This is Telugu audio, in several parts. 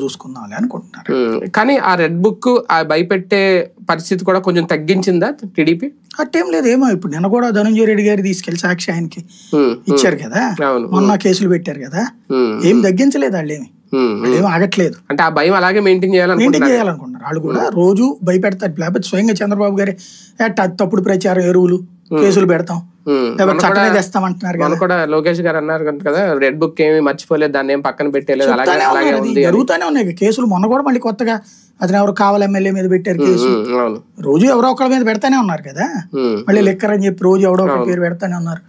చూసుకుందాంలే అనుకుంటున్నారు. కానీ ఆ రెడ్ బుక్ ఆ భయపెట్టే పరిస్థితి కూడా కొంచెం తగ్గించిందా టీడీపీ? అట్టేం లేదు. ఏమో ఇప్పుడు నిన్న కూడా ధనంజయ రెడ్డి గారు తీసుకెళ్లి సాక్షి ఆయనకి ఇచ్చారు కదా, మొన్న కేసులు పెట్టారు కదా, ఏం తగ్గించలేదు వాళ్ళు, ఏమి ఆగట్లేదు. అంటే ఆ భయం అలాగే మెయింటైన్ చేయాలనుకుంటున్నారు వాళ్ళు కూడా. రోజు భయపెడతారు. లేకపోతే స్వయంగా చంద్రబాబు గారే తప్పుడు ప్రచారం, ఎరువులు, కేసులు పెడతాం, చట్టమే తెస్తామంటున్నారు కదా. కూడా లోకేష్ గారు అన్నారు కదా, రెడ్ బుక్ ఏమి మర్చిపోలేదు, దాన్ని ఏం పక్కన పెట్టలేదు, జరుగుతూనే ఉన్నాయి కేసులు. మొన్న కూడా మళ్ళీ కొత్తగా అతను ఎవరు కావాలి ఎమ్మెల్యే మీద పెట్టారు కేసు. రోజు ఎవరో ఒకళ్ళ మీద పెడతానే ఉన్నారు కదా. మళ్ళీ లెక్కర్ అని చెప్పి రోజు ఎవరో ఒకరి పేరు పెడతానే ఉన్నారు.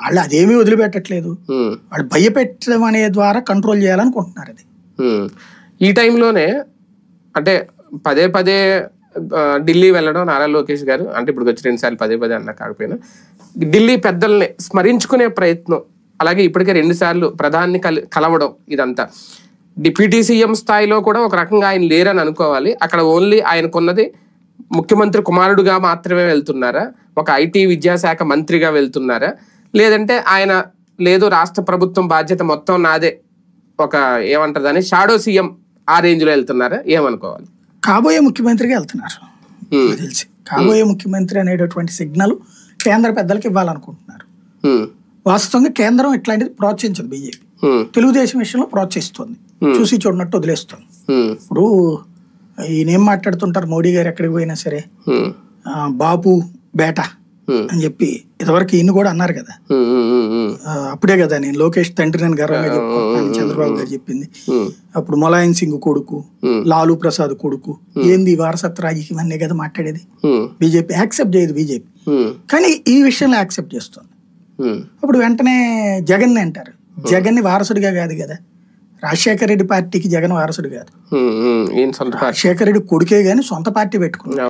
వాళ్ళు అదేమీ వదిలిపెట్టట్లేదు. వాళ్ళు భయపెట్టడం అనే ద్వారా కంట్రోల్ చేయాలనుకుంటున్నారు. అది ఈ టైంలోనే అంటే పదే పదే ఢిల్లీ వెళ్ళడం నారా లోకేష్ గారు, అంటే ఇప్పుడు వచ్చి 2 సార్లు పదే పదే అన్నా కాకపోయినా ఢిల్లీ పెద్దల్ని స్మరించుకునే ప్రయత్నం, అలాగే ఇప్పటికే 2 సార్లు ప్రధాని కలవడం, ఇదంతా డిప్యూటీ సీఎం స్థాయిలో కూడా ఒక రకంగా ఆయన లేరని అనుకోవాలి. అక్కడ ఓన్లీ ఆయనకున్నది ముఖ్యమంత్రి కుమారుడుగా మాత్రమే వెళ్తున్నారా, ఒక ఐటీ విద్యాశాఖ మంత్రిగా వెళ్తున్నారా, లేదంటే ఆయన లేదు రాష్ట్ర ప్రభుత్వం బాధ్యత మొత్తం నాదే, ఒక ఏమంటారు దాన్ని షాడో సీఎం ఆ రేంజ్ లో వెళ్తున్నారా, ఏమనుకోవాలి? కాబోయే ముఖ్యమంత్రిగా వెళ్తున్నారు తెలిసి. కాబోయే ముఖ్యమంత్రి అనేటటువంటి సిగ్నల్ కేంద్ర పెద్దలకు ఇవ్వాలనుకుంటున్నారు. వాస్తవంగా కేంద్రం ఇట్లాంటిది ప్రోత్సహించదు. బీజేపీ తెలుగుదేశం విషయంలో ప్రోత్సహిస్తుంది, చూసి చూడనట్టు వదిలేస్తుంది. ఇప్పుడు ఈయనేం మాట్లాడుతుంటారు, మోడీ గారు ఎక్కడికి పోయినా సరే బాబు బేటా అని చెప్పి ఇదివరకు ఈయన కూడా అన్నారు కదా. అప్పుడే కదా నేను లోకేష్ తండ్రి నేను గర్వంగా చెప్పుకుంటున్నాను చంద్రబాబు గారు చెప్పింది. అప్పుడు ములాయం సింగ్ కొడుకు, లాలూ ప్రసాద్ కొడుకు, ఏంది వారసత్వ రాజకీయం అనే కదా మాట్లాడేది. బీజేపీ యాక్సెప్ట్ చేయదు. బీజేపీ కానీ ఈ విషయంలో యాక్సెప్ట్ చేస్తుంది. అప్పుడు వెంటనే జగన్ అంటారు. జగన్ ని వారసుడిగా కాదు కదా, రాజశేఖర రెడ్డి పార్టీకి జగన్ వారసుడు కాదు, రాజశేఖర రెడ్డి కొడుకే గాని సొంత పార్టీ పెట్టుకున్నాడు.